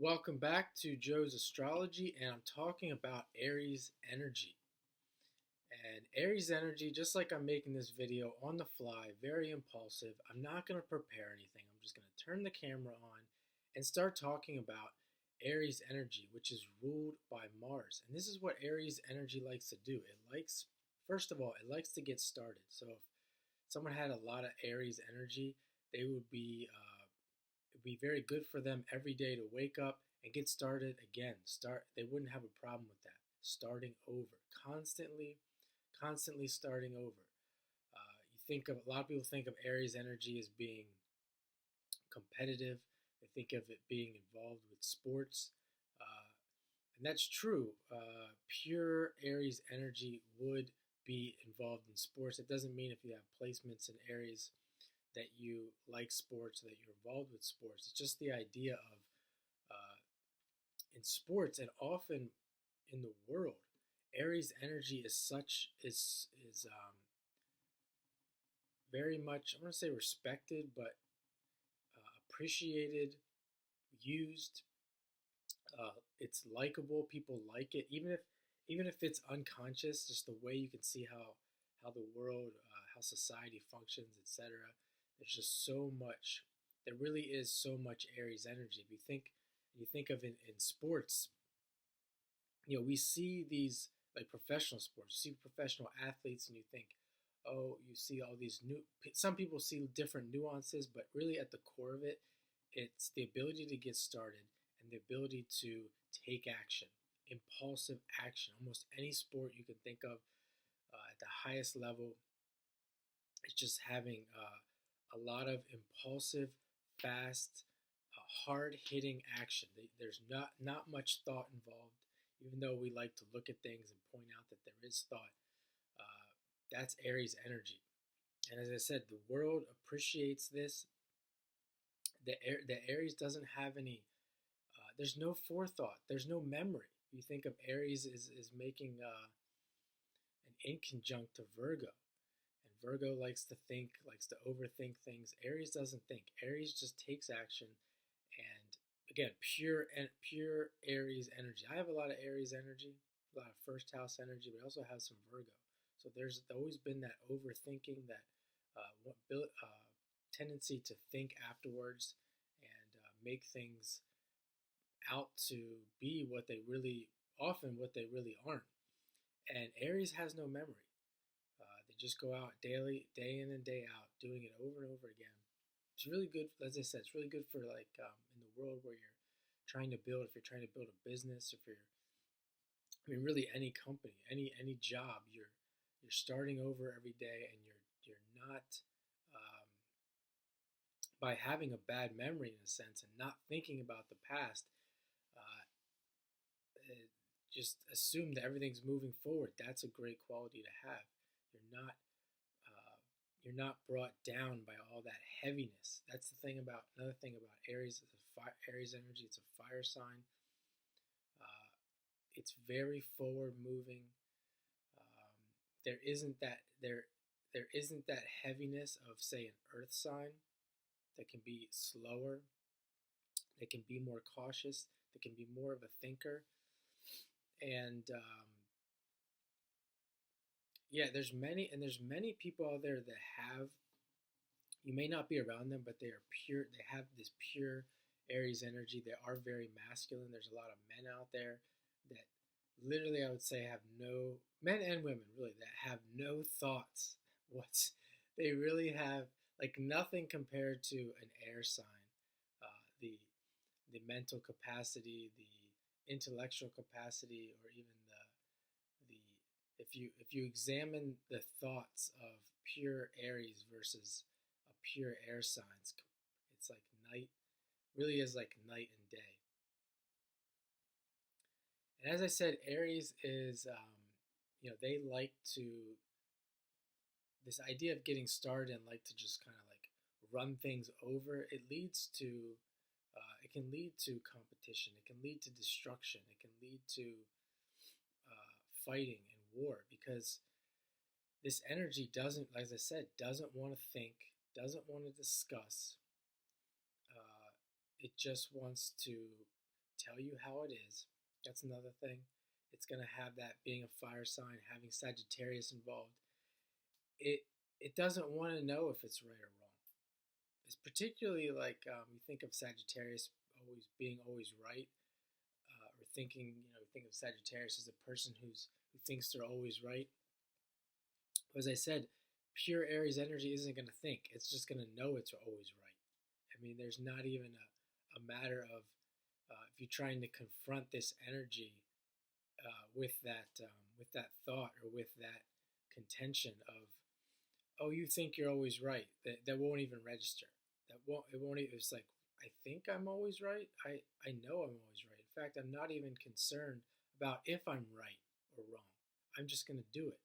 Welcome back to Joe's Astrology, and I'm talking about Aries energy. And Aries energy, just like I'm making this video on the fly, very impulsive, I'm not going to prepare anything. I'm just going to turn the camera on and start talking about Aries energy, which is ruled by Mars. And this is what Aries energy likes to do. First of all, it likes to get started. So if someone had a lot of Aries energy, they would it'd be very good for them every day to wake up and get started again. They wouldn't have a problem with that. Starting over, constantly starting over. You think of a lot of people think of Aries energy as being competitive. They think of it being involved with sports, uh, and that's true. Pure Aries energy would be involved in sports. It doesn't mean if you have placements in Aries that you like sports, that you're involved with sports. It's just the idea of in sports and often in the world, Aries energy is very much, I'm going to say respected, but appreciated, used. It's likable. People like it, even if it's unconscious. Just the way you can see how the world, how society functions, etc. There's just so much. There really is so much Aries energy. If you think of in sports, we see these like professional sports. You see professional athletes, and you think, oh, you see all these new. Some people see different nuances, but really at the core of it, it's the ability to get started and the ability to take action, impulsive action. Almost any sport you can think of at the highest level, it's just having a lot of impulsive, fast, hard hitting action. There's not much thought involved, even though we like to look at things and point out that there is thought. That's Aries energy. And as I said, the world appreciates this. The Aries doesn't have any. There's no forethought. There's no memory. You think of Aries is making an inconjunct to Virgo, and Virgo likes to overthink things. Aries doesn't think. Aries just takes action, and again, pure Aries energy. I have a lot of Aries energy, a lot of first house energy, but I also have some Virgo. So there's always been that overthinking, that tendency to think afterwards and make things out to be what they really aren't. And Aries has no memory. They just go out daily, day in and day out, doing it over and over again. It's really good, as I said, it's really good for like in the world where you're trying to build. If you're trying to build a business, if you're, I mean, really any company, any job, you're starting over every day, and you're not um, by having a bad memory in a sense and not thinking about the past. Uh, just assume that everything's moving forward. That's a great quality to have. You're not uh, you're not brought down by all that heaviness. That's the thing about another thing about Aries is Aries energy. It's a fire sign. Uh, it's very forward moving. There isn't that heaviness of say an Earth sign that can be slower. That can be more cautious. That can be more of a thinker. And yeah, there's many people out there that have, you may not be around them, but they have this pure Aries energy. They are very masculine. There's a lot of men out there that literally, I would say, have no, men and women really, that have no thoughts. What's They really have like nothing compared to an air sign. The mental capacity, the intellectual capacity, or even the if you examine the thoughts of pure Aries versus a pure air sign, it's like night, really is like night and day. And as I said, Aries is they like to, this idea of getting started and like to just kind of like run things over. It can lead to competition. It can lead to destruction. It can lead to fighting and war, because this energy doesn't, as I said, doesn't want to think, doesn't want to discuss. It just wants to tell you how it is. That's another thing. It's going to have that being a fire sign, having Sagittarius involved. It it doesn't want to know if it's right or wrong. It's particularly like you think of Sagittarius always being always right, or thinking think of Sagittarius as a person who thinks they're always right. As I said, pure Aries energy isn't going to think. It's just going to know it's always right. I mean, there's not even a matter of if you're trying to confront this energy with that thought or with that contention of, oh, you think you're always right. That won't even register. It won't even, it's like, I think I'm always right. I know I'm always right. In fact, I'm not even concerned about if I'm right or wrong. I'm just going to do it.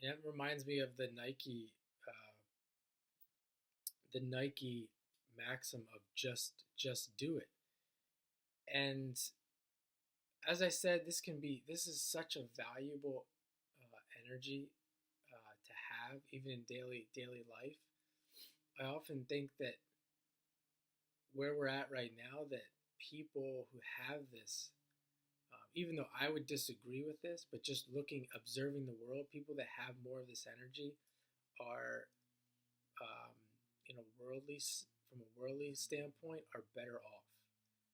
And it reminds me of the Nike maxim of just do it. And as I said, this is such a valuable energy to have even in daily life. I often think that where we're at right now, that people who have this, even though I would disagree with this, but just observing the world, people that have more of this energy are, um, from a worldly standpoint, are better off.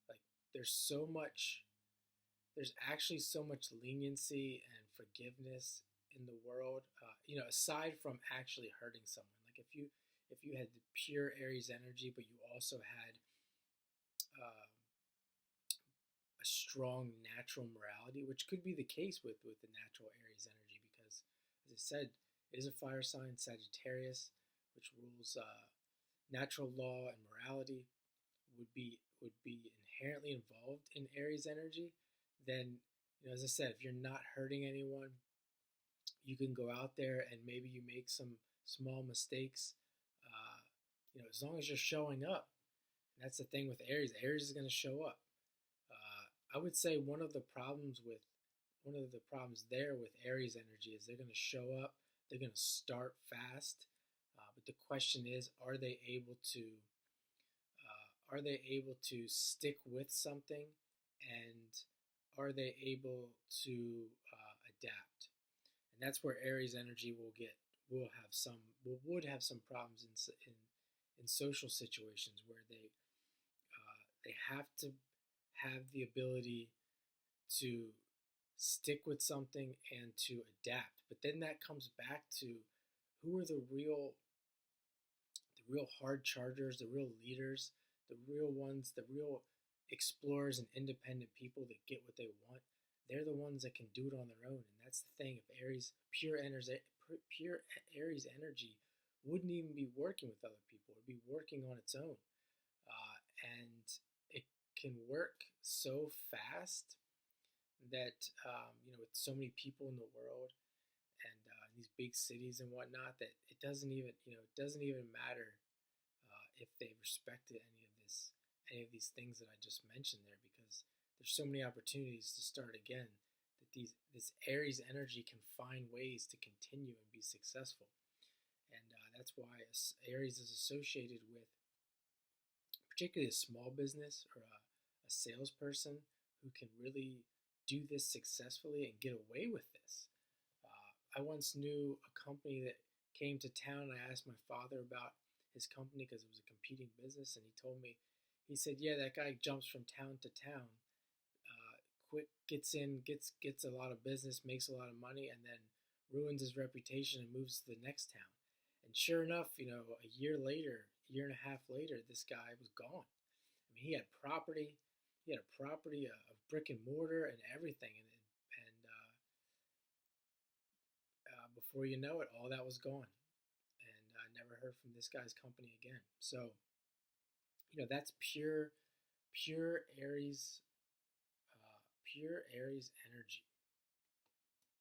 Like there's so much, there's actually so much leniency and forgiveness in the world. Aside from actually hurting someone, like if you had the pure Aries energy, but you also had uh, a strong natural morality, which could be the case with the natural Aries energy, because, as I said, it is a fire sign, Sagittarius, which rules natural law and morality, would be inherently involved in Aries energy. Then, as I said, if you're not hurting anyone, you can go out there and maybe you make some small mistakes. As long as you're showing up. And that's the thing with Aries. Aries is going to show up. I would say one of the problems there with Aries energy is they're going to show up. They're going to start fast, but the question is, are they able to stick with something, and are they able to adapt? And that's where Aries energy would have some problems in social situations where they have to have the ability to stick with something and to adapt. But then that comes back to who are the real hard chargers, the real leaders, the real ones, the real explorers and independent people that get what they want. They're the ones that can do it on their own. And that's the thing. If pure Aries energy wouldn't even be working with other people, it'd be working on its own. And it can work so fast that, with so many people in the world, and these big cities and whatnot, that it doesn't even matter if they respected any of these things that I just mentioned there, because there's so many opportunities to start again, that this Aries energy can find ways to continue and be successful. And that's why Aries is associated with particularly a small business or a salesperson who can really do this successfully and get away with this. I once knew a company that came to town, and I asked my father about his company because it was a competing business, and he told me, he said, "Yeah, that guy jumps from town to town, quick gets a lot of business, makes a lot of money, and then ruins his reputation and moves to the next town." And sure enough, year and a half later, this guy was gone. I mean, he had a property, of brick and mortar and everything, and before you know it, all that was gone, and I never heard from this guy's company again. So, that's pure Aries, pure Aries energy.